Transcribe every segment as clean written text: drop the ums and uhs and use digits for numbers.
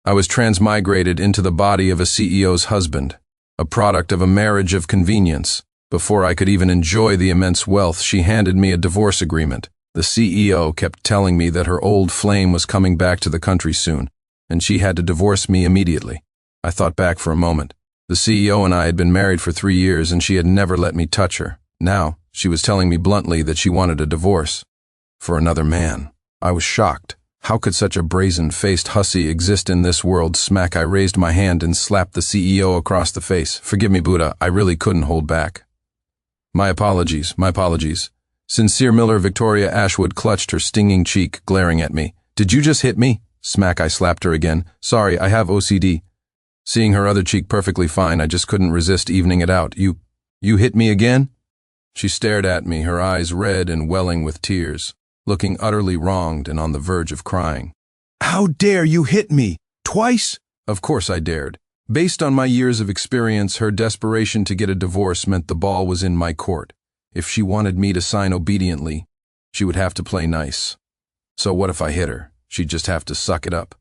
I was transmigrated into the body of a CEO's husband, a product of a marriage of convenience. Before I could even enjoy the immense wealth, she handed me a divorce agreement. The CEO kept telling me that her old flame was coming back to the country soon, and she had to divorce me immediately. I thought back for a moment. The CEO and I had been married for 3 years, and she had never let me touch her. Now, she was telling me bluntly that she wanted a divorce. For another man. I was shocked. How could such a brazen-faced hussy exist in this world? Smack! I raised my hand and slapped the CEO across the face. Forgive me, Buddha, I really couldn't hold back. My apologies, my apologies. Sincere Miller. Victoria Ashwood clutched her stinging cheek, glaring at me. Did you just hit me? Smack! I slapped her again. Sorry, I have OCD. Seeing her other cheek perfectly fine, I just couldn't resist evening it out. You hit me again? She stared at me, her eyes red and welling with tears, looking utterly wronged and on the verge of crying. How dare you hit me? Twice? Of course I dared. Based on my years of experience, her desperation to get a divorce meant the ball was in my court. If she wanted me to sign obediently, she would have to play nice. So what if I hit her? She'd just have to suck it up.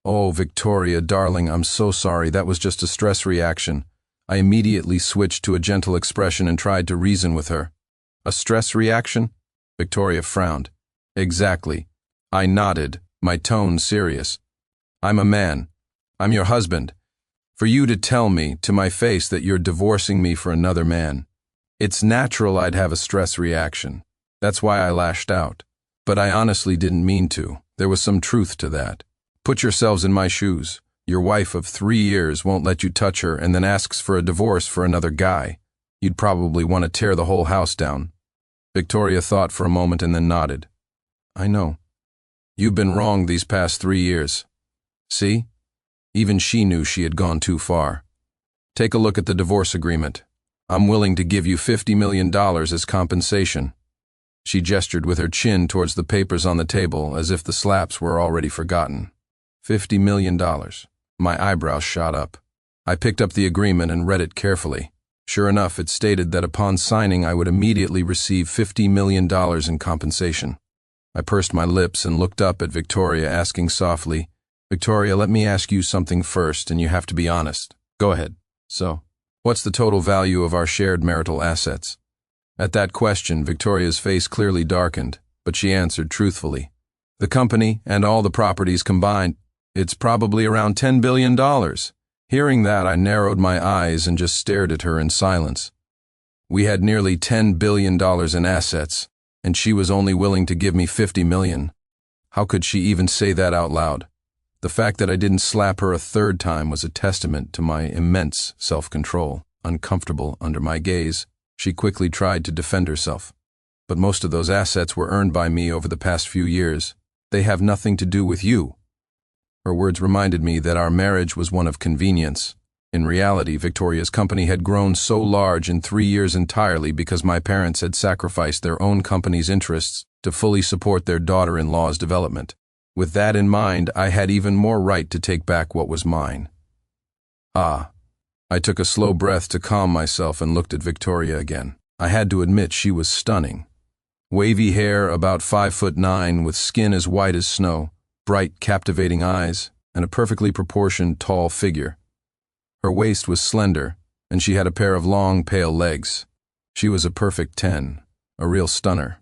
Oh, Victoria, darling, I'm so sorry. That was just a stress reaction. I immediately switched to a gentle expression and tried to reason with her. A stress reaction? Victoria frowned. Exactly. I nodded, my tone serious. I'm a man. I'm your husband. For you to tell me to my face that you're divorcing me for another man. It's natural I'd have a stress reaction. That's why I lashed out. But I honestly didn't mean to. There was some truth to that. Put yourselves in my shoes. Your wife of 3 years won't let you touch her and then asks for a divorce for another guy. You'd probably want to tear the whole house down. Victoria thought for a moment and then nodded. I know. You've been wrong these past 3 years. See? Even she knew she had gone too far. Take a look at the divorce agreement. I'm willing to give you $50 million as compensation. She gestured with her chin towards the papers on the table as if the slaps were already forgotten. $50 million. My eyebrows shot up. I picked up the agreement and read it carefully. Sure enough, it stated that upon signing I would immediately receive $50 million in compensation. I pursed my lips and looked up at Victoria, asking softly, Victoria, let me ask you something first, and you have to be honest. Go ahead. So, what's the total value of our shared marital assets? At that question, Victoria's face clearly darkened, but she answered truthfully. The company and all the properties combined, it's probably around $10 billion. Hearing that, I narrowed my eyes and just stared at her in silence. We had nearly $10 billion in assets, and she was only willing to give me $50 million. How could she even say that out loud? The fact that I didn't slap her a third time was a testament to my immense self-control. Uncomfortable under my gaze, she quickly tried to defend herself. But most of those assets were earned by me over the past few years. They have nothing to do with you. Her words reminded me that our marriage was one of convenience. In reality, Victoria's company had grown so large in 3 years entirely because my parents had sacrificed their own company's interests to fully support their daughter-in-law's development. With that in mind, I had even more right to take back what was mine. I took a slow breath to calm myself and looked at Victoria again. I had to admit she was stunning. Wavy hair, about 5'9", with skin as white as snow, bright, captivating eyes, and a perfectly proportioned, tall figure. Her waist was slender, and she had a pair of long, pale legs. She was a perfect 10, a real stunner.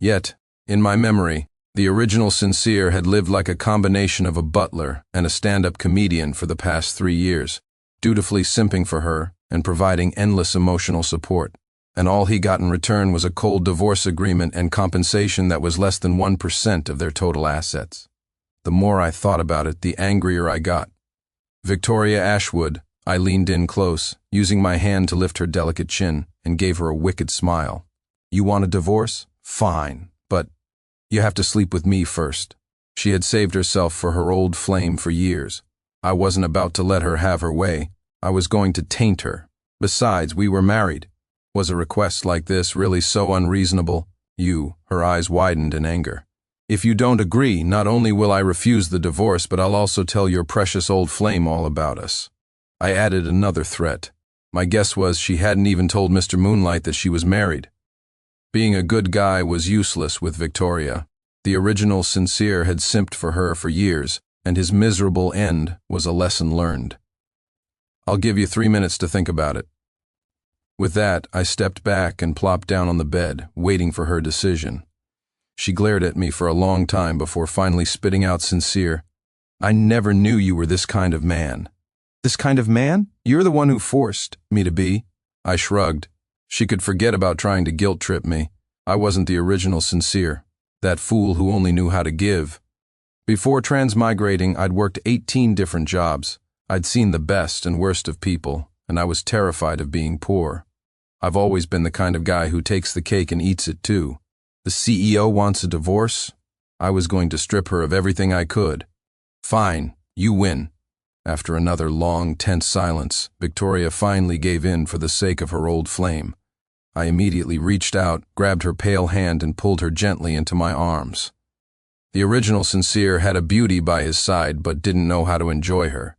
Yet, in my memory, the original Sincere had lived like a combination of a butler and a stand-up comedian for the past 3 years, dutifully simping for her and providing endless emotional support. And all he got in return was a cold divorce agreement and compensation that was less than 1% of their total assets. The more I thought about it, the angrier I got. Victoria Ashwood, I leaned in close, using my hand to lift her delicate chin, and gave her a wicked smile. You want a divorce? Fine, but you have to sleep with me first. She had saved herself for her old flame for years. I wasn't about to let her have her way. I was going to taint her. Besides, we were married. Was a request like this really so unreasonable? Her eyes widened in anger. If you don't agree, not only will I refuse the divorce, but I'll also tell your precious old flame all about us. I added another threat. My guess was she hadn't even told Mr. Moonlight that she was married. Being a good guy was useless with Victoria. The original Sincere had simped for her for years, and his miserable end was a lesson learned. I'll give you 3 minutes to think about it. With that, I stepped back and plopped down on the bed, waiting for her decision. She glared at me for a long time before finally spitting out sincere, "I never knew you were this kind of man." "This kind of man? You're the one who forced me to be." I shrugged. She could forget about trying to guilt-trip me. I wasn't the original Sincere, that fool who only knew how to give. Before transmigrating, I'd worked 18 different jobs. I'd seen the best and worst of people, and I was terrified of being poor. I've always been the kind of guy who takes the cake and eats it too. The CEO wants a divorce? I was going to strip her of everything I could. "Fine, you win." After another long, tense silence, Victoria finally gave in for the sake of her old flame. I immediately reached out, grabbed her pale hand, and pulled her gently into my arms. The original Sincere had a beauty by his side but didn't know how to enjoy her.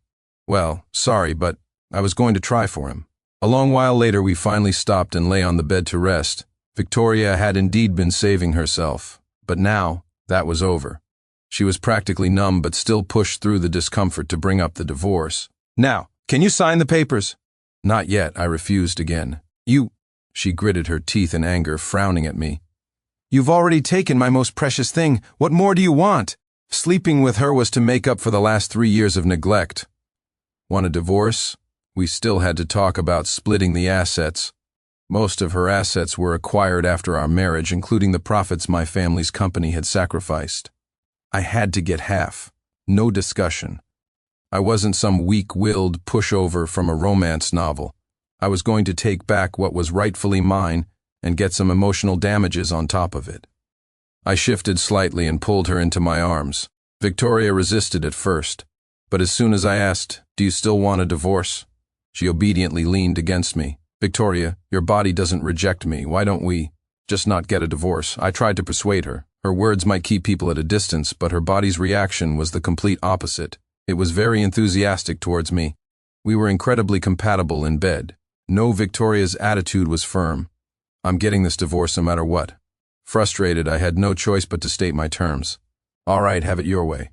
Well, sorry, but I was going to try for him. A long while later, we finally stopped and lay on the bed to rest. Victoria had indeed been saving herself, but now that was over. She was practically numb but still pushed through the discomfort to bring up the divorce. "Now, can you sign the papers?" "Not yet," I refused again. She gritted her teeth in anger, frowning at me. "You've already taken my most precious thing. What more do you want?" Sleeping with her was to make up for the last 3 years of neglect. Want a divorce? We still had to talk about splitting the assets. Most of her assets were acquired after our marriage, including the profits my family's company had sacrificed. I had to get half. No discussion. I wasn't some weak-willed pushover from a romance novel. I was going to take back what was rightfully mine and get some emotional damages on top of it. I shifted slightly and pulled her into my arms. Victoria resisted at first, but as soon as I asked, "Do you still want a divorce?" she obediently leaned against me. "Victoria, your body doesn't reject me. Why don't we just not get a divorce?" I tried to persuade her. Her words might keep people at a distance, but her body's reaction was the complete opposite. It was very enthusiastic towards me. We were incredibly compatible in bed. No, Victoria's attitude was firm. "I'm getting this divorce no matter what." Frustrated, I had no choice but to state my terms. "All right, have it your way.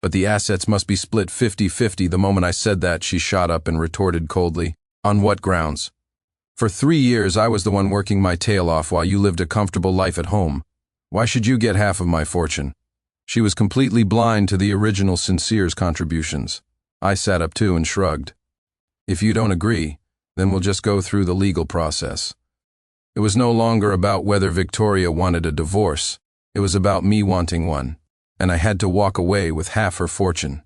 But the assets must be split 50-50. The moment I said that, she shot up and retorted coldly, "On what grounds? For 3 years, I was the one working my tail off while you lived a comfortable life at home. Why should you get half of my fortune?" She was completely blind to the original Sincere's contributions. I sat up too and shrugged. "If you don't agree, then we'll just go through the legal process." It was no longer about whether Victoria wanted a divorce. It was about me wanting one, and I had to walk away with half her fortune.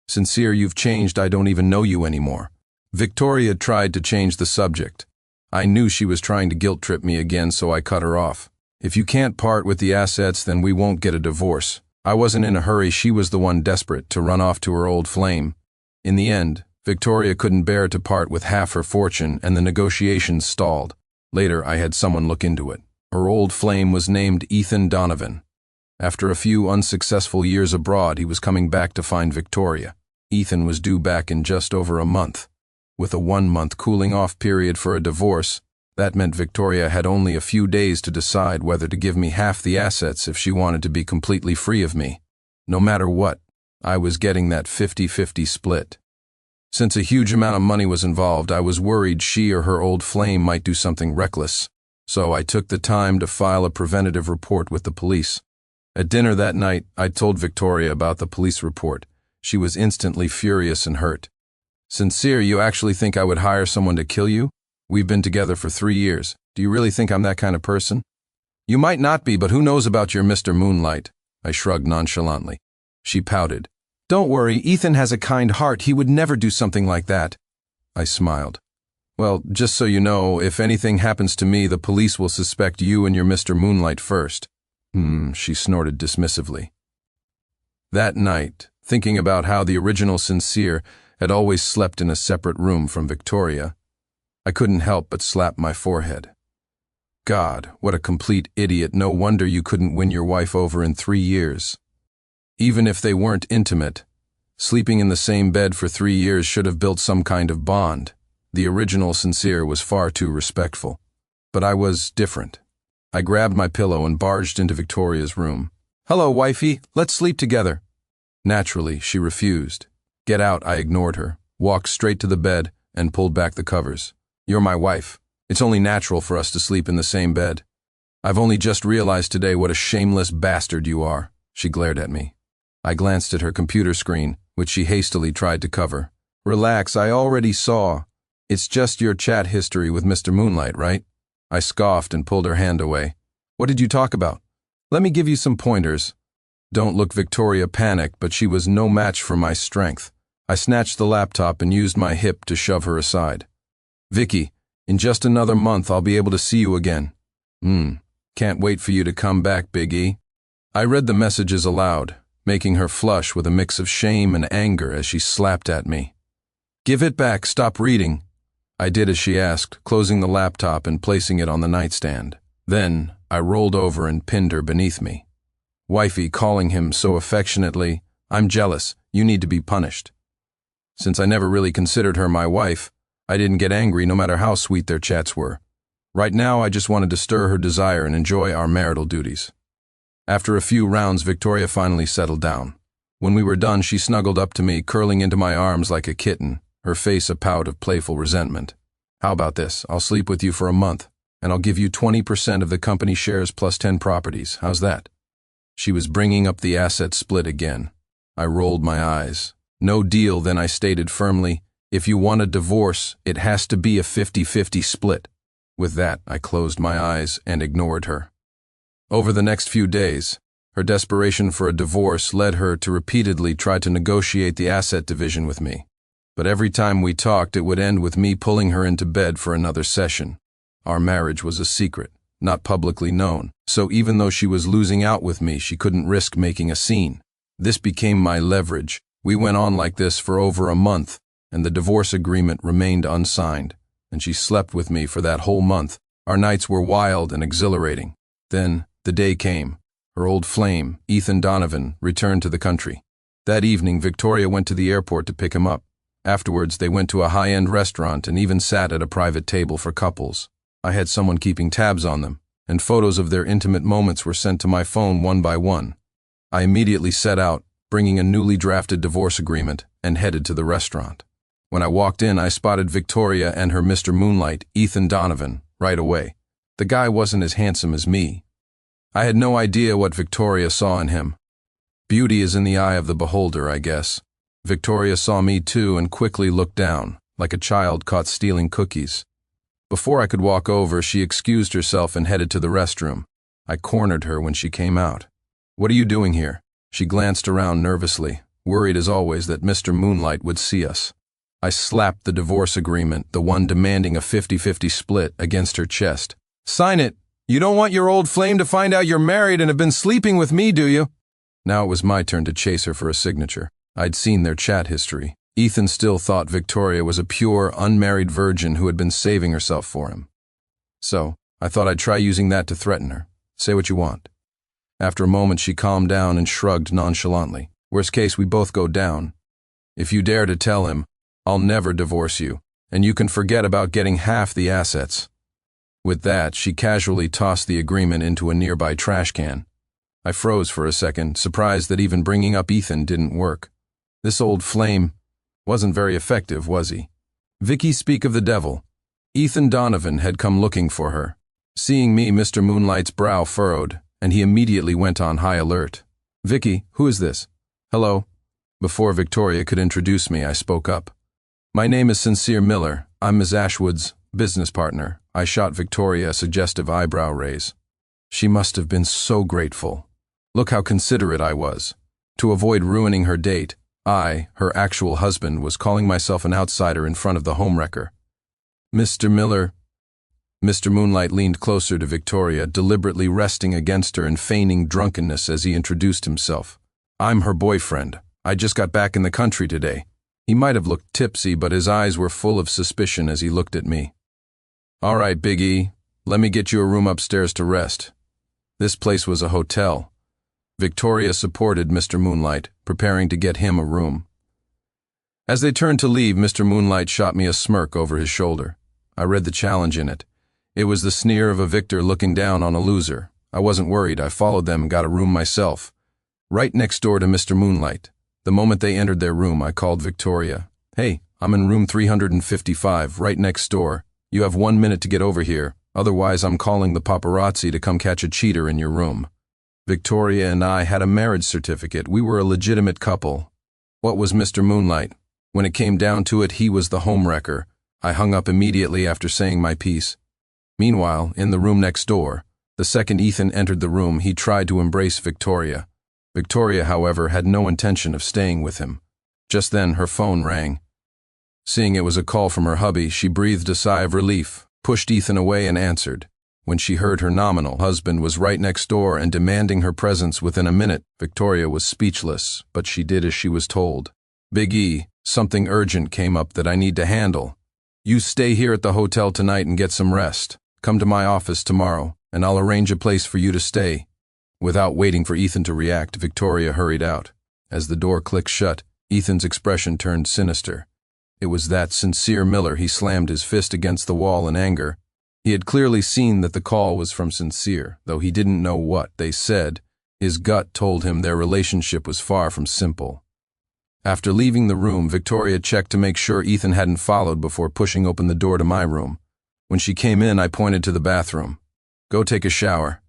"Sincere, you've changed. I don't even know you anymore." Victoria tried to change the subject. I knew she was trying to guilt-trip me again, so I cut her off. "If you can't part with the assets, then we won't get a divorce." I wasn't in a hurry. She was the one desperate to run off to her old flame. In the end, Victoria couldn't bear to part with half her fortune, and the negotiations stalled. Later, I had someone look into it. Her old flame was named Ethan Donovan. After a few unsuccessful years abroad, he was coming back to find Victoria. Ethan was due back in just over a month. With a 1-month cooling-off period for a divorce, that meant Victoria had only a few days to decide whether to give me half the assets if she wanted to be completely free of me. No matter what, I was getting that 50-50 split. Since a huge amount of money was involved, I was worried she or her old flame might do something reckless, so I took the time to file a preventative report with the police. At dinner that night, I told Victoria about the police report. She was instantly furious and hurt. "Sincere, you actually think I would hire someone to kill you? We've been together for 3 years. Do you really think I'm that kind of person?" "You might not be, but who knows about your Mr. Moonlight?" I shrugged nonchalantly. She pouted. "Don't worry, Ethan has a kind heart. He would never do something like that." I smiled. "Well, just so you know, if anything happens to me, the police will suspect you and your Mr. Moonlight first." She snorted dismissively. That night, thinking about how the original Sincere had always slept in a separate room from Victoria, I couldn't help but slap my forehead. God, what a complete idiot. No wonder you couldn't win your wife over in 3 years. Even if they weren't intimate, sleeping in the same bed for 3 years should have built some kind of bond. The original Sincere was far too respectful. But I was different. I grabbed my pillow and barged into Victoria's room. "Hello, wifey. Let's sleep together." Naturally, she refused. Get out, I ignored her, walked straight to the bed, and pulled back the covers. You're my wife. It's only natural for us to sleep in the same bed. I've only just realized today what a shameless bastard you are, she glared at me. I glanced at her computer screen, which she hastily tried to cover. Relax, I already saw. It's just your chat history with Mr. Moonlight, right? I scoffed and pulled her hand away. What did you talk about? Let me give you some pointers. Don't look. Victoria panicked, but she was no match for my strength. I snatched the laptop and used my hip to shove her aside. Vicky, in just another month I'll be able to see you again. Can't wait for you to come back, Big E. I read the messages aloud, making her flush with a mix of shame and anger as she slapped at me. Give it back, stop reading. I did as she asked, closing the laptop and placing it on the nightstand. Then I rolled over and pinned her beneath me. Wifey calling him so affectionately, I'm jealous, you need to be punished. Since I never really considered her my wife, I didn't get angry no matter how sweet their chats were. Right now I just wanted to stir her desire and enjoy our marital duties. After a few rounds, Victoria finally settled down. When we were done, she snuggled up to me, curling into my arms like a kitten, her face a pout of playful resentment. How about this? I'll sleep with you for a month, and I'll give you 20% of the company shares plus 10 properties. How's that? She was bringing up the asset split again. I rolled my eyes. No deal, then I stated firmly, if you want a divorce, it has to be a 50-50 split. With that, I closed my eyes and ignored her. Over the next few days, her desperation for a divorce led her to repeatedly try to negotiate the asset division with me. But every time we talked, it would end with me pulling her into bed for another session. Our marriage was a secret, not publicly known, so even though she was losing out with me, she couldn't risk making a scene. This became my leverage. We went on like this for over a month, and the divorce agreement remained unsigned, and she slept with me for that whole month. Our nights were wild and exhilarating. Then, the day came. Her old flame, Ethan Donovan, returned to the country. That evening, Victoria went to the airport to pick him up. Afterwards, they went to a high-end restaurant and even sat at a private table for couples. I had someone keeping tabs on them, and photos of their intimate moments were sent to my phone one by one. I immediately set out, bringing a newly drafted divorce agreement, and headed to the restaurant. When I walked in, I spotted Victoria and her Mr. Moonlight, Ethan Donovan, right away. The guy wasn't as handsome as me. I had no idea what Victoria saw in him. Beauty is in the eye of the beholder, I guess. Victoria saw me too and quickly looked down, like a child caught stealing cookies. Before I could walk over, she excused herself and headed to the restroom. I cornered her when she came out. What are you doing here? She glanced around nervously, worried as always that Mr. Moonlight would see us. I slapped the divorce agreement, the one demanding a 50-50 split, against her chest. Sign it! You don't want your old flame to find out you're married and have been sleeping with me, do you? Now it was my turn to chase her for a signature. I'd seen their chat history. Ethan still thought Victoria was a pure, unmarried virgin who had been saving herself for him. So, I thought I'd try using that to threaten her. Say what you want. After a moment, she calmed down and shrugged nonchalantly. Worst case, we both go down. If you dare to tell him, I'll never divorce you, and you can forget about getting half the assets. With that, she casually tossed the agreement into a nearby trash can. I froze for a second, surprised that even bringing up Ethan didn't work. This old flame wasn't very effective, was he? Vicky, speak of the devil. Ethan Donovan had come looking for her. Seeing me, Mr. Moonlight's brow furrowed, and he immediately went on high alert. Vicky, who is this? Hello. Before Victoria could introduce me, I spoke up. My name is Sincere Miller. I'm Ms. Ashwood's business partner. I shot Victoria a suggestive eyebrow raise. She must have been so grateful. Look how considerate I was. To avoid ruining her date, I, her actual husband, was calling myself an outsider in front of the homewrecker. Mr. Miller. Mr. Moonlight leaned closer to Victoria, deliberately resting against her and feigning drunkenness as he introduced himself. I'm her boyfriend. I just got back in the country today. He might have looked tipsy, but his eyes were full of suspicion as he looked at me. All right, Big E, let me get you a room upstairs to rest. This place was a hotel. Victoria supported Mr. Moonlight, preparing to get him a room. As they turned to leave, Mr. Moonlight shot me a smirk over his shoulder. I read the challenge in it. It was the sneer of a victor looking down on a loser. I wasn't worried. I followed them and got a room myself, right next door to Mr. Moonlight. The moment they entered their room, I called Victoria. "Hey, I'm in room 355, right next door. You have 1 minute to get over here, otherwise I'm calling the paparazzi to come catch a cheater in your room." Victoria and I had a marriage certificate. We were a legitimate couple. What was Mr. Moonlight? When it came down to it, he was the homewrecker. I hung up immediately after saying my piece. Meanwhile, in the room next door, the second Ethan entered the room, he tried to embrace Victoria. Victoria, however, had no intention of staying with him. Just then, her phone rang. Seeing it was a call from her hubby, she breathed a sigh of relief, pushed Ethan away and answered. When she heard her nominal husband was right next door and demanding her presence within a minute, Victoria was speechless, but she did as she was told. "Big E, something urgent came up that I need to handle. You stay here at the hotel tonight and get some rest. Come to my office tomorrow, and I'll arrange a place for you to stay." Without waiting for Ethan to react, Victoria hurried out. As the door clicked shut, Ethan's expression turned sinister. It was that sincere Miller. He slammed his fist against the wall in anger. He had clearly seen that the call was from Sincere, though he didn't know what they said. His gut told him their relationship was far from simple. After leaving the room, Victoria checked to make sure Ethan hadn't followed before pushing open the door to my room. When she came in, I pointed to the bathroom. "Go take a shower."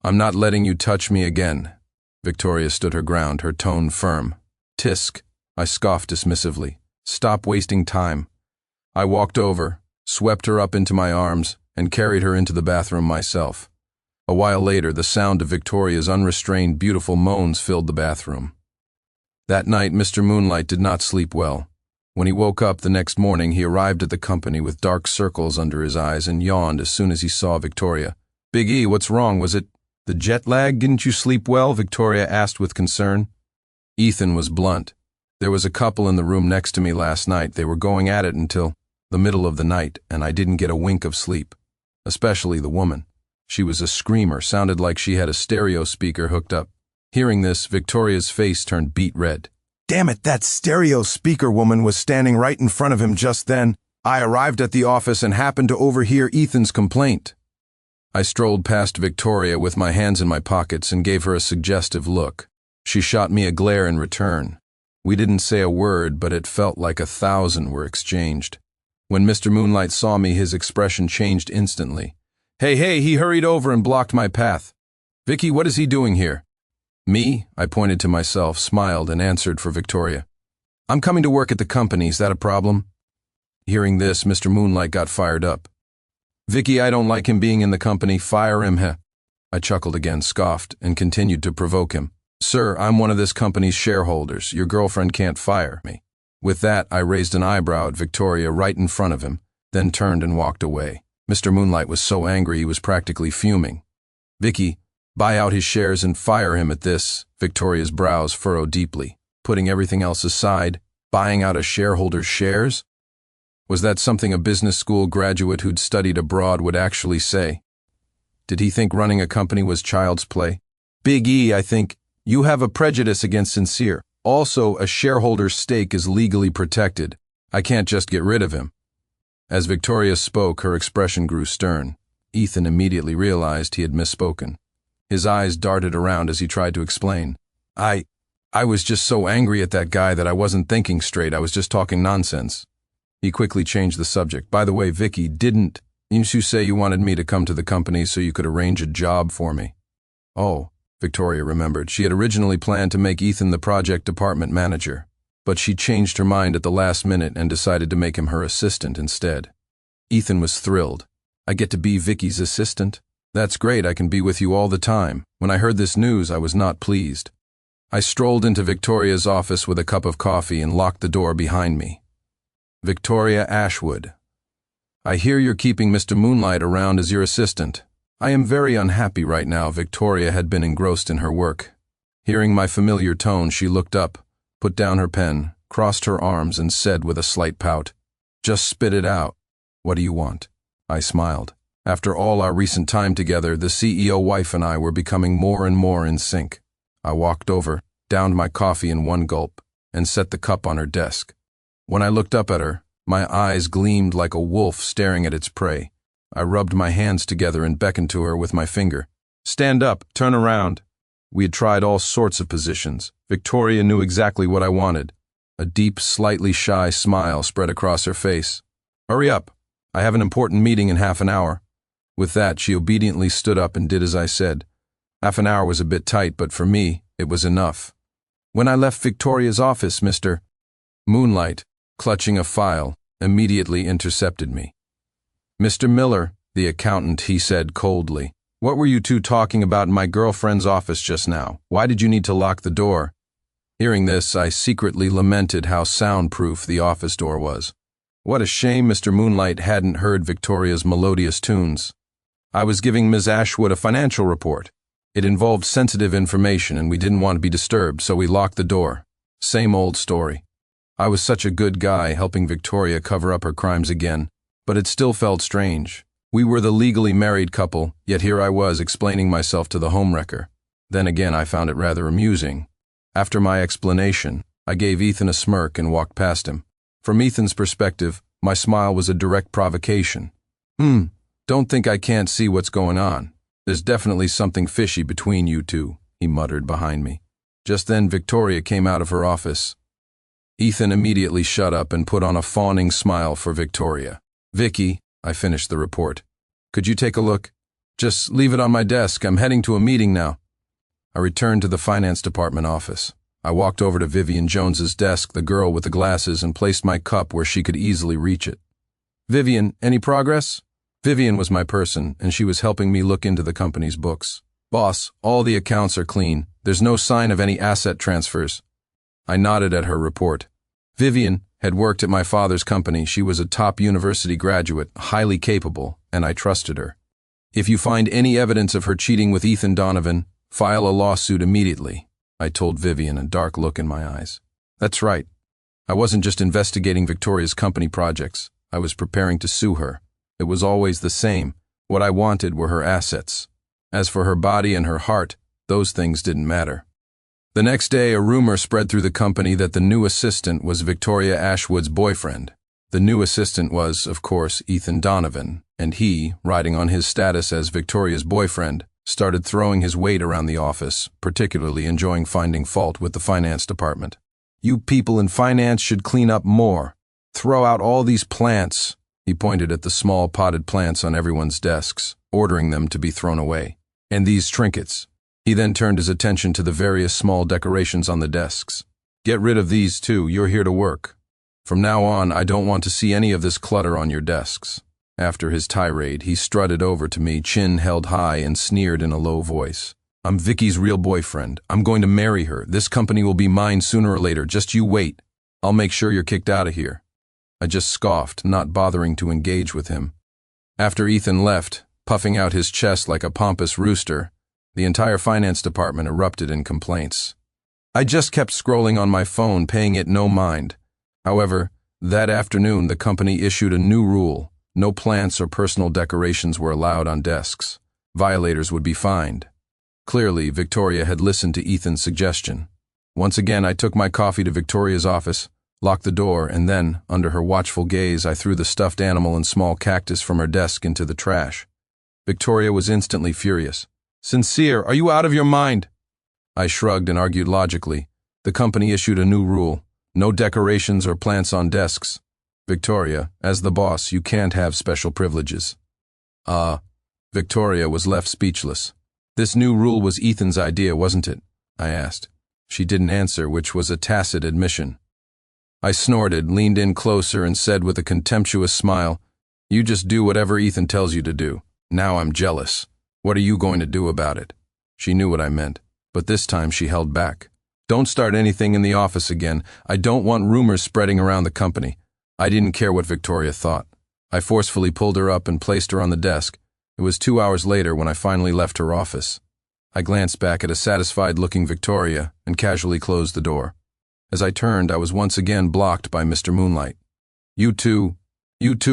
"I'm not letting you touch me again." Victoria stood her ground, her tone firm. "Tisk," I scoffed dismissively. "Stop wasting time." I walked over, swept her up into my arms, and carried her into the bathroom myself. A while later, the sound of Victoria's unrestrained, beautiful moans filled the bathroom. That night, Mr. Moonlight did not sleep well. When he woke up the next morning, he arrived at the company with dark circles under his eyes and yawned as soon as he saw Victoria. "Big E, what's wrong? Was it the jet lag? Didn't you sleep well?" Victoria asked with concern. Ethan was blunt. "There was a couple in the room next to me last night. They were going at it until the middle of the night, and I didn't get a wink of sleep. Especially the woman. She was a screamer, sounded like she had a stereo speaker hooked up." Hearing this, Victoria's face turned beet red. Damn it, that stereo speaker woman was standing right in front of him just then. I arrived at the office and happened to overhear Ethan's complaint. I strolled past Victoria with my hands in my pockets and gave her a suggestive look. She shot me a glare in return. We didn't say a word, but it felt like 1,000 were exchanged. When Mr. Moonlight saw me, his expression changed instantly. Hey, he hurried over and blocked my path. "Vicky, what is he doing here?" "Me?" I pointed to myself, smiled, and answered for Victoria. "I'm coming to work at the company. Is that a problem?" Hearing this, Mr. Moonlight got fired up. "Vicky, I don't like him being in the company. Fire him, heh." I chuckled again, scoffed, and continued to provoke him. "Sir, I'm one of this company's shareholders. Your girlfriend can't fire me." With that, I raised an eyebrow at Victoria right in front of him, then turned and walked away. Mr. Moonlight was so angry he was practically fuming. "Vicky, buy out his shares and fire him." At this, Victoria's brows furrowed deeply. Putting everything else aside, buying out a shareholder's shares? Was that something a business school graduate who'd studied abroad would actually say? Did he think running a company was child's play? "Big E, I think you have a prejudice against Sincere. Also, a shareholder's stake is legally protected. I can't just get rid of him." As Victoria spoke, her expression grew stern. Ethan immediately realized he had misspoken. His eyes darted around as he tried to explain. I was just so angry at that guy that I wasn't thinking straight. I was just talking nonsense." He quickly changed the subject. "By the way, Vicky, didn't you say you wanted me to come to the company so you could arrange a job for me?" "Oh," Victoria remembered. She had originally planned to make Ethan the project department manager, but she changed her mind at the last minute and decided to make him her assistant instead. Ethan was thrilled. "I get to be Vicky's assistant? That's great, I can be with you all the time." When I heard this news, I was not pleased. I strolled into Victoria's office with a cup of coffee and locked the door behind me. "Victoria Ashwood, I hear you're keeping Mr. Moonlight around as your assistant. I am very unhappy right now." Victoria had been engrossed in her work. Hearing my familiar tone, she looked up, put down her pen, crossed her arms, and said with a slight pout, "Just spit it out. What do you want?" I smiled. After all our recent time together, the CEO wife and I were becoming more and more in sync. I walked over, downed my coffee in one gulp, and set the cup on her desk. When I looked up at her, my eyes gleamed like a wolf staring at its prey. I rubbed my hands together and beckoned to her with my finger. "Stand up, turn around." We had tried all sorts of positions, Victoria knew exactly what I wanted. A deep, slightly shy smile spread across her face. Hurry up. I have an important meeting in half an hour. With that, she obediently stood up and did as I said. Half an hour was a bit tight, but for me, it was enough. When I left Victoria's office, Mr. Moonlight, clutching a file, immediately intercepted me. Mr. Miller, the accountant, he said coldly. What were you two talking about in my girlfriend's office just now? Why did you need to lock the door? Hearing this, I secretly lamented how soundproof the office door was. What a shame Mr. Moonlight hadn't heard Victoria's melodious tunes. I was giving Ms. Ashwood a financial report. It involved sensitive information and we didn't want to be disturbed, so we locked the door. Same old story. I was such a good guy helping Victoria cover up her crimes again, but it still felt strange. We were the legally married couple, yet here I was explaining myself to the homewrecker. Then again, I found it rather amusing. After my explanation, I gave Ethan a smirk and walked past him. From Ethan's perspective, my smile was a direct provocation. Don't think I can't see what's going on. There's definitely something fishy between you two, he muttered behind me. Just then Victoria came out of her office. Ethan immediately shut up and put on a fawning smile for Victoria. Vicky, I finished the report. Could you take a look? Just leave it on my desk. I'm heading to a meeting now. I returned to the finance department office. I walked over to Vivian Jones's desk, the girl with the glasses, and placed my cup where she could easily reach it. Vivian, any progress? Vivian was my person, and she was helping me look into the company's books. Boss, all the accounts are clean. There's no sign of any asset transfers. I nodded at her report. Vivian had worked at my father's company. She was a top university graduate, highly capable, and I trusted her. If you find any evidence of her cheating with Ethan Donovan, file a lawsuit immediately, I told Vivian, a dark look in my eyes. That's right. I wasn't just investigating Victoria's company projects. I was preparing to sue her. It was always the same. What I wanted were her assets. As for her body and her heart, those things didn't matter. The next day, a rumor spread through the company that the new assistant was Victoria Ashwood's boyfriend. The new assistant was, of course, Ethan Donovan, and he, riding on his status as Victoria's boyfriend, started throwing his weight around the office, particularly enjoying finding fault with the finance department. You people in finance should clean up more. Throw out all these plants. He pointed at the small potted plants on everyone's desks, ordering them to be thrown away. And these trinkets. He then turned his attention to the various small decorations on the desks. Get rid of these too, you're here to work. From now on, I don't want to see any of this clutter on your desks. After his tirade, he strutted over to me, chin held high, and sneered in a low voice. I'm Vicky's real boyfriend. I'm going to marry her. This company will be mine sooner or later. Just you wait. I'll make sure you're kicked out of here. I just scoffed, not bothering to engage with him. After Ethan left, puffing out his chest like a pompous rooster, the entire finance department erupted in complaints. I just kept scrolling on my phone, paying it no mind. However, that afternoon the company issued a new rule. No plants or personal decorations were allowed on desks. Violators would be fined. Clearly, Victoria had listened to Ethan's suggestion. Once again, I took my coffee to Victoria's office, locked the door, and then, under her watchful gaze, I threw the stuffed animal and small cactus from her desk into the trash. Victoria was instantly furious. Sincere, are you out of your mind? I shrugged and argued logically. The company issued a new rule. No decorations or plants on desks. Victoria, as the boss, you can't have special privileges. Victoria was left speechless. This new rule was Ethan's idea, wasn't it? I asked. She didn't answer, which was a tacit admission. I snorted, leaned in closer, and said with a contemptuous smile, You just do whatever Ethan tells you to do. Now I'm jealous. What are you going to do about it? She knew what I meant, but this time she held back. Don't start anything in the office again. I don't want rumors spreading around the company. I didn't care what Victoria thought. I forcefully pulled her up and placed her on the desk. It was 2 hours later when I finally left her office. I glanced back at a satisfied-looking Victoria and casually closed the door. As I turned, I was once again blocked by Mr. Moonlight. You two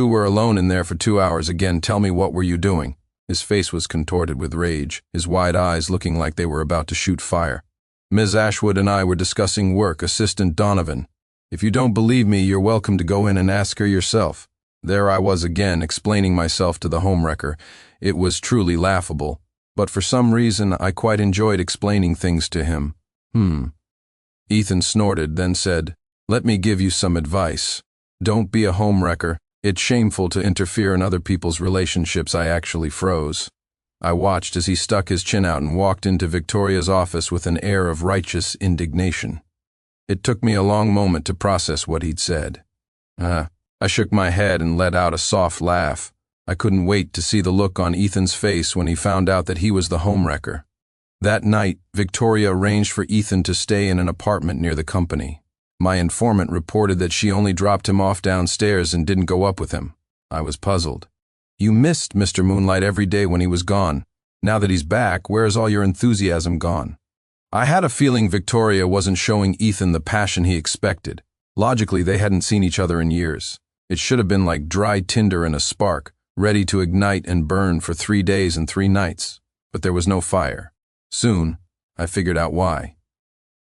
were alone in there for 2 hours again. Tell me, what were you doing? His face was contorted with rage, his wide eyes looking like they were about to shoot fire. Ms. Ashwood and I were discussing work, Assistant Donovan. If you don't believe me, you're welcome to go in and ask her yourself. There I was again, explaining myself to the homewrecker. It was truly laughable, but for some reason I quite enjoyed explaining things to him. Ethan snorted, then said, "Let me give you some advice. Don't be a homewrecker. It's shameful to interfere in other people's relationships." I actually froze. I watched as he stuck his chin out and walked into Victoria's office with an air of righteous indignation. It took me a long moment to process what he'd said. I shook my head and let out a soft laugh. I couldn't wait to see the look on Ethan's face when he found out that he was the homewrecker. That night, Victoria arranged for Ethan to stay in an apartment near the company. My informant reported that she only dropped him off downstairs and didn't go up with him. I was puzzled. "You missed Mr. Moonlight every day when he was gone. Now that he's back, where is all your enthusiasm gone?" I had a feeling Victoria wasn't showing Ethan the passion he expected. Logically, they hadn't seen each other in years. It should have been like dry tinder and a spark, ready to ignite and burn for 3 days and 3 nights. But there was no fire. Soon, I figured out why.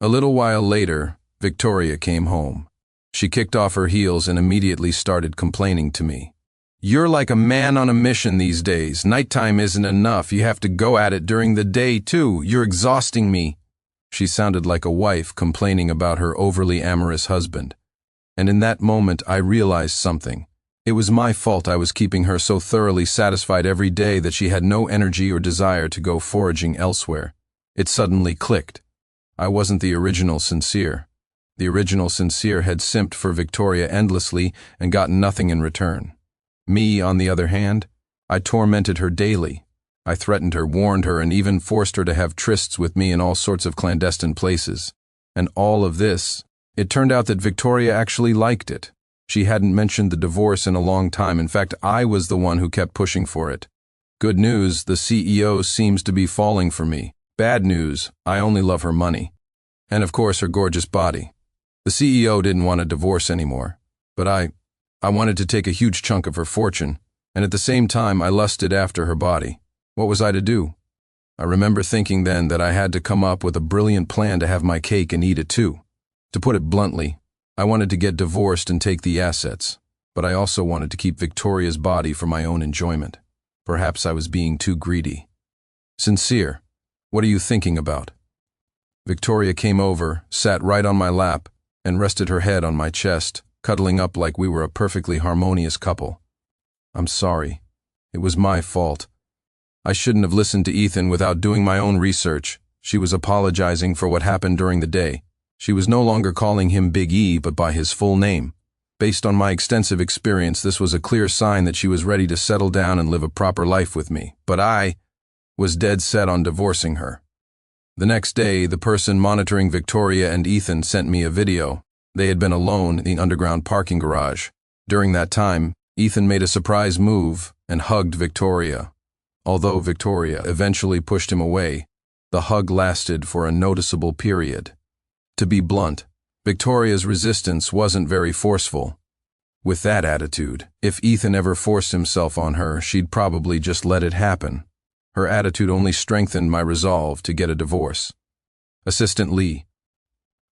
A little while later, Victoria came home. She kicked off her heels and immediately started complaining to me. "You're like a man on a mission these days. Nighttime isn't enough. You have to go at it during the day, too. You're exhausting me." She sounded like a wife complaining about her overly amorous husband. And in that moment, I realized something. It was my fault I was keeping her so thoroughly satisfied every day that she had no energy or desire to go foraging elsewhere. It suddenly clicked. I wasn't the original Sincere. The original Sincere had simped for Victoria endlessly and gotten nothing in return. Me, on the other hand, I tormented her daily. I threatened her, warned her, and even forced her to have trysts with me in all sorts of clandestine places. And all of this, it turned out that Victoria actually liked it. She hadn't mentioned the divorce in a long time. In fact, I was the one who kept pushing for it. Good news, the CEO seems to be falling for me. Bad news, I only love her money. And of course, her gorgeous body. The CEO didn't want a divorce anymore. But I wanted to take a huge chunk of her fortune, and at the same time, I lusted after her body. What was I to do? I remember thinking then that I had to come up with a brilliant plan to have my cake and eat it too. To put it bluntly, I wanted to get divorced and take the assets, but I also wanted to keep Victoria's body for my own enjoyment. Perhaps I was being too greedy. "Sincere, what are you thinking about?" Victoria came over, sat right on my lap, and rested her head on my chest, cuddling up like we were a perfectly harmonious couple. "I'm sorry. It was my fault. I shouldn't have listened to Ethan without doing my own research." She was apologizing for what happened during the day. She was no longer calling him Big E, but by his full name. Based on my extensive experience, this was a clear sign that she was ready to settle down and live a proper life with me. But I was dead set on divorcing her. The next day, the person monitoring Victoria and Ethan sent me a video. They had been alone in the underground parking garage. During that time, Ethan made a surprise move and hugged Victoria. Although Victoria eventually pushed him away, the hug lasted for a noticeable period. To be blunt, Victoria's resistance wasn't very forceful. With that attitude, if Ethan ever forced himself on her, she'd probably just let it happen. Her attitude only strengthened my resolve to get a divorce. Assistant Lee.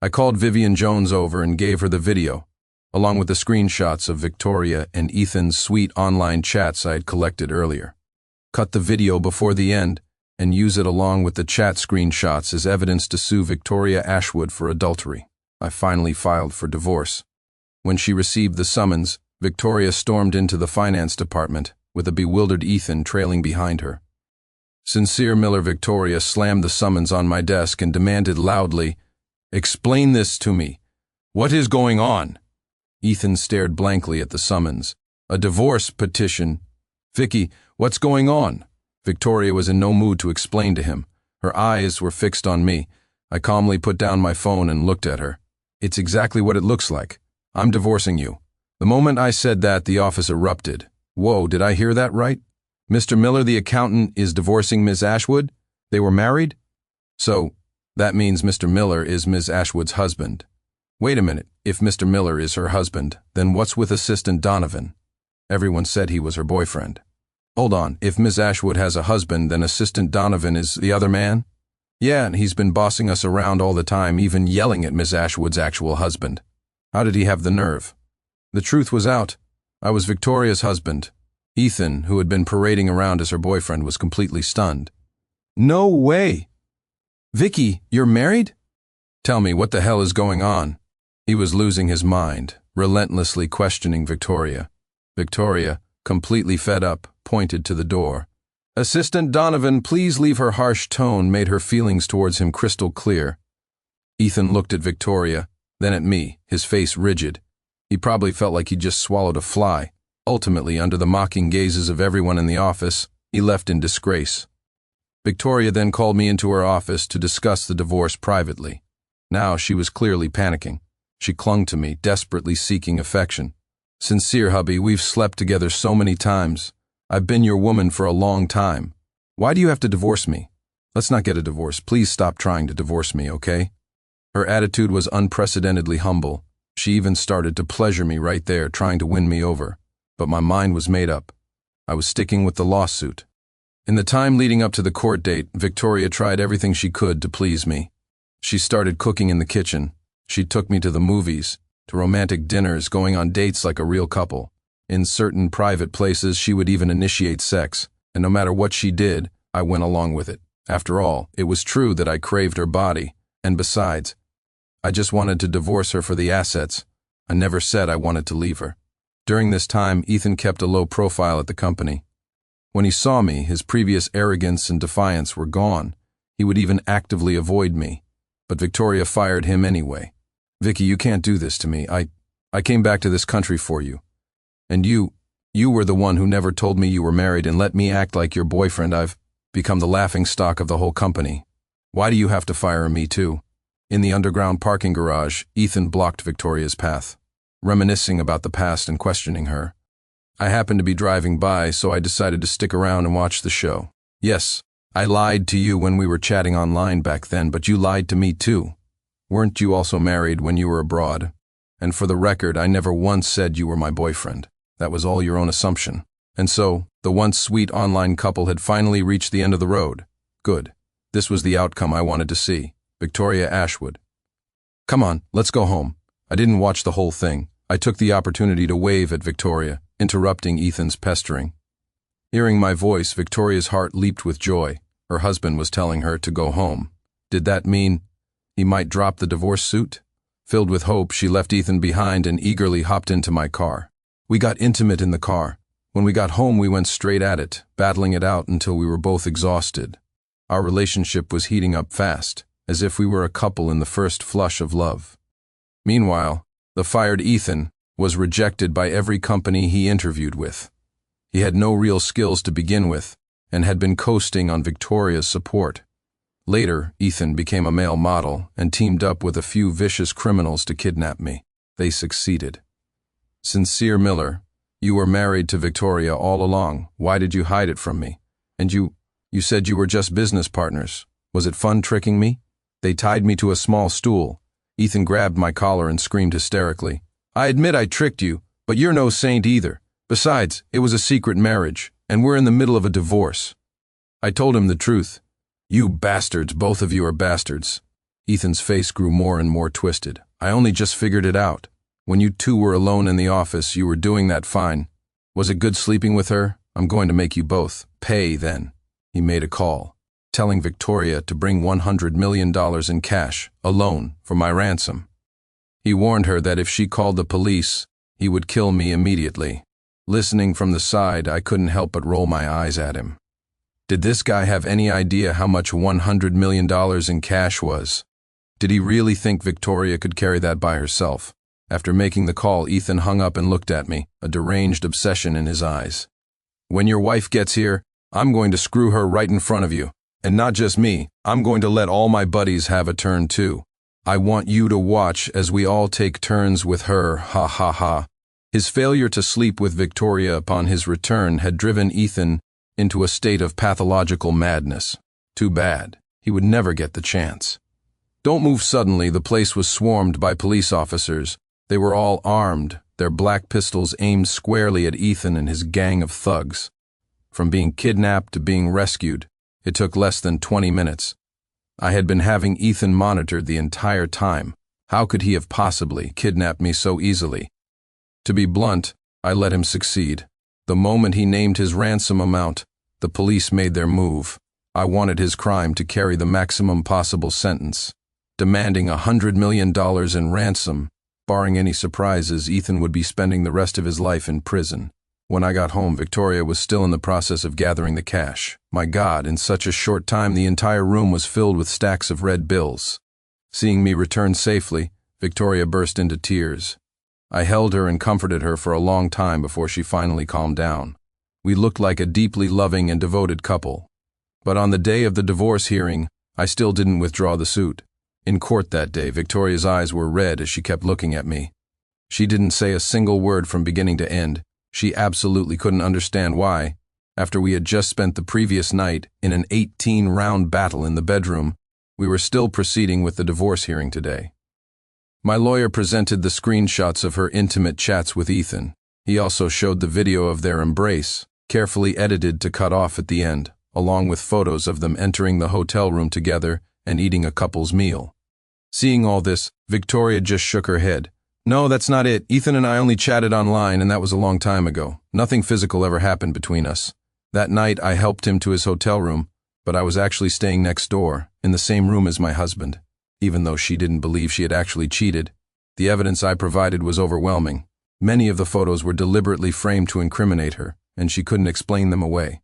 I called Vivian Jones over and gave her the video, along with the screenshots of Victoria and Ethan's sweet online chats I had collected earlier. Cut the video before the end and use it along with the chat screenshots as evidence to sue Victoria Ashwood for adultery. I finally filed for divorce. When she received the summons, Victoria stormed into the finance department, with a bewildered Ethan trailing behind her. Sincere Miller Victoria slammed the summons on my desk and demanded loudly, "Explain this to me. What is going on?" Ethan stared blankly at the summons. "A divorce petition. Vicky, what's going on?" Victoria was in no mood to explain to him. Her eyes were fixed on me. I calmly put down my phone and looked at her. "It's exactly what it looks like. I'm divorcing you." The moment I said that, the office erupted. Whoa, did I hear that right? Mr. Miller, the accountant, is divorcing Ms. Ashwood? They were married? So, that means Mr. Miller is Ms. Ashwood's husband. Wait a minute, if Mr. Miller is her husband, then what's with Assistant Donovan? Everyone said he was her boyfriend. Hold on, if Ms. Ashwood has a husband, then Assistant Donovan is the other man? Yeah, and he's been bossing us around all the time, even yelling at Ms. Ashwood's actual husband. How did he have the nerve? The truth was out. I was Victoria's husband. Ethan, who had been parading around as her boyfriend, was completely stunned. No way! Vicky, you're married? Tell me, what the hell is going on? He was losing his mind, relentlessly questioning Victoria. Victoria, completely fed up, pointed to the door. Assistant Donovan, please leave. Her harsh tone made her feelings towards him crystal clear. Ethan looked at Victoria, then at me, his face rigid. He probably felt like he'd just swallowed a fly. Ultimately, under the mocking gazes of everyone in the office, he left in disgrace. Victoria then called me into her office to discuss the divorce privately. Now she was clearly panicking. She clung to me, desperately seeking affection. Sincere, hubby, we've slept together so many times. I've been your woman for a long time. Why do you have to divorce me? Let's not get a divorce. Please stop trying to divorce me, okay? Her attitude was unprecedentedly humble. She even started to pleasure me right there, trying to win me over. But my mind was made up. I was sticking with the lawsuit. In the time leading up to the court date, Victoria tried everything she could to please me. She started cooking in the kitchen. She took me to the movies, to romantic dinners, going on dates like a real couple. In certain private places, she would even initiate sex, and no matter what she did, I went along with it. After all, it was true that I craved her body, and besides, I just wanted to divorce her for the assets. I never said I wanted to leave her. During this time, Ethan kept a low profile at the company. When he saw me, his previous arrogance and defiance were gone. He would even actively avoid me. But Victoria fired him anyway. Vicky, you can't do this to me. I came back to this country for you. And you were the one who never told me you were married and let me act like your boyfriend. I've become the laughingstock of the whole company. Why do you have to fire me too? In the underground parking garage, Ethan blocked Victoria's path, reminiscing about the past and questioning her. I happened to be driving by, so I decided to stick around and watch the show. Yes, I lied to you when we were chatting online back then, but you lied to me too. Weren't you also married when you were abroad? And for the record, I never once said you were my boyfriend. That was all your own assumption. And so, the once sweet online couple had finally reached the end of the road. Good. This was the outcome I wanted to see. Victoria Ashwood. Come on, let's go home. I didn't watch the whole thing. I took the opportunity to wave at Victoria, interrupting Ethan's pestering. Hearing my voice, Victoria's heart leaped with joy. Her husband was telling her to go home. Did that mean he might drop the divorce suit? Filled with hope, she left Ethan behind and eagerly hopped into my car. We got intimate in the car. When we got home, we went straight at it, battling it out until we were both exhausted. Our relationship was heating up fast, as if we were a couple in the first flush of love. Meanwhile, the fired Ethan was rejected by every company he interviewed with. He had no real skills to begin with, and had been coasting on Victoria's support. Later, Ethan became a male model and teamed up with a few vicious criminals to kidnap me. They succeeded. Sincere Miller, you were married to Victoria all along. Why did you hide it from me? And you said you were just business partners. Was it fun tricking me? They tied me to a small stool. Ethan grabbed my collar and screamed hysterically. I admit I tricked you, but you're no saint either. Besides, it was a secret marriage, and we're in the middle of a divorce. I told him the truth. You bastards, both of you are bastards. Ethan's face grew more and more twisted. I only just figured it out. When you two were alone in the office, you were doing that fine. Was it good sleeping with her? I'm going to make you both pay then. He made a call, telling Victoria to bring $100 million in cash, a loan, for my ransom. He warned her that if she called the police, he would kill me immediately. Listening from the side, I couldn't help but roll my eyes at him. Did this guy have any idea how much $100 million in cash was? Did he really think Victoria could carry that by herself? After making the call, Ethan hung up and looked at me, a deranged obsession in his eyes. When your wife gets here, I'm going to screw her right in front of you. And not just me, I'm going to let all my buddies have a turn too. I want you to watch as we all take turns with her, ha ha ha. His failure to sleep with Victoria upon his return had driven Ethan into a state of pathological madness. Too bad. He would never get the chance. Don't move suddenly. The place was swarmed by police officers. They were all armed, their black pistols aimed squarely at Ethan and his gang of thugs. From being kidnapped to being rescued, it took less than 20 minutes. I had been having Ethan monitored the entire time. How could he have possibly kidnapped me so easily? To be blunt, I let him succeed. The moment he named his ransom amount, the police made their move. I wanted his crime to carry the maximum possible sentence. demanding $100 million in ransom. Barring any surprises, Ethan would be spending the rest of his life in prison. When I got home, Victoria was still in the process of gathering the cash. My God, in such a short time, the entire room was filled with stacks of red bills. Seeing me return safely, Victoria burst into tears. I held her and comforted her for a long time before she finally calmed down. We looked like a deeply loving and devoted couple. But on the day of the divorce hearing, I still didn't withdraw the suit. In court that day, Victoria's eyes were red as she kept looking at me. She didn't say a single word from beginning to end. She absolutely couldn't understand why, after we had just spent the previous night in an 18-round battle in the bedroom, we were still proceeding with the divorce hearing today. My lawyer presented the screenshots of her intimate chats with Ethan. He also showed the video of their embrace, carefully edited to cut off at the end, along with photos of them entering the hotel room together and eating a couple's meal. Seeing all this, Victoria just shook her head. No, that's not it. Ethan and I only chatted online, and that was a long time ago. Nothing physical ever happened between us. That night, I helped him to his hotel room, but I was actually staying next door, in the same room as my husband. Even though she didn't believe she had actually cheated, the evidence I provided was overwhelming. Many of the photos were deliberately framed to incriminate her, and she couldn't explain them away.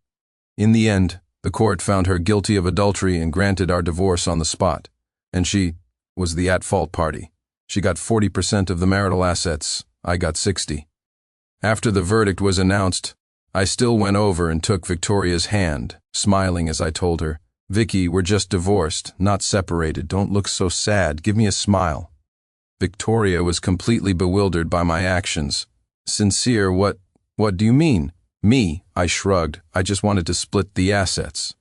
In the end, the court found her guilty of adultery and granted our divorce on the spot, and she was the at-fault party. She got 40% of the marital assets, I got 60%. After the verdict was announced, I still went over and took Victoria's hand, smiling as I told her, Vicky, we're just divorced, not separated. Don't look so sad. Give me a smile. Victoria was completely bewildered by my actions. Sincere, what do you mean? Me, I shrugged. I just wanted to split the assets.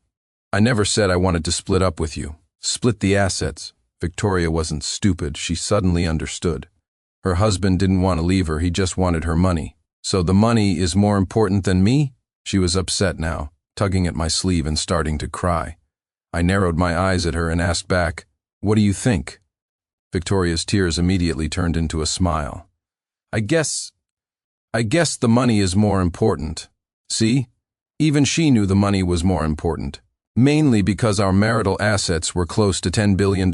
I never said I wanted to split up with you. Split the assets. Victoria wasn't stupid. She suddenly understood. Her husband didn't want to leave her. He just wanted her money. So the money is more important than me? She was upset now, tugging at my sleeve and starting to cry. I narrowed my eyes at her and asked back, what do you think? Victoria's tears immediately turned into a smile. I guess the money is more important. See? Even she knew the money was more important. Mainly because our marital assets were close to $10 billion.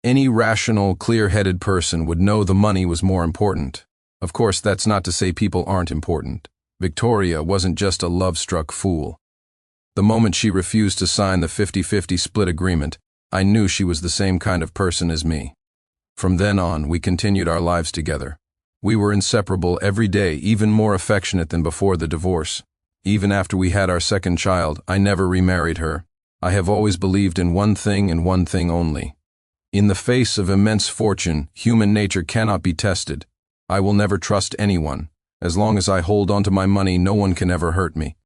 Any rational, clear-headed person would know the money was more important. Of course, that's not to say people aren't important. Victoria wasn't just a love-struck fool. The moment she refused to sign the 50-50 split agreement, I knew she was the same kind of person as me. From then on, we continued our lives together. We were inseparable every day, even more affectionate than before the divorce. Even after we had our second child, I never remarried her. I have always believed in one thing and one thing only. In the face of immense fortune, human nature cannot be tested. I will never trust anyone. As long as I hold on to my money, no one can ever hurt me.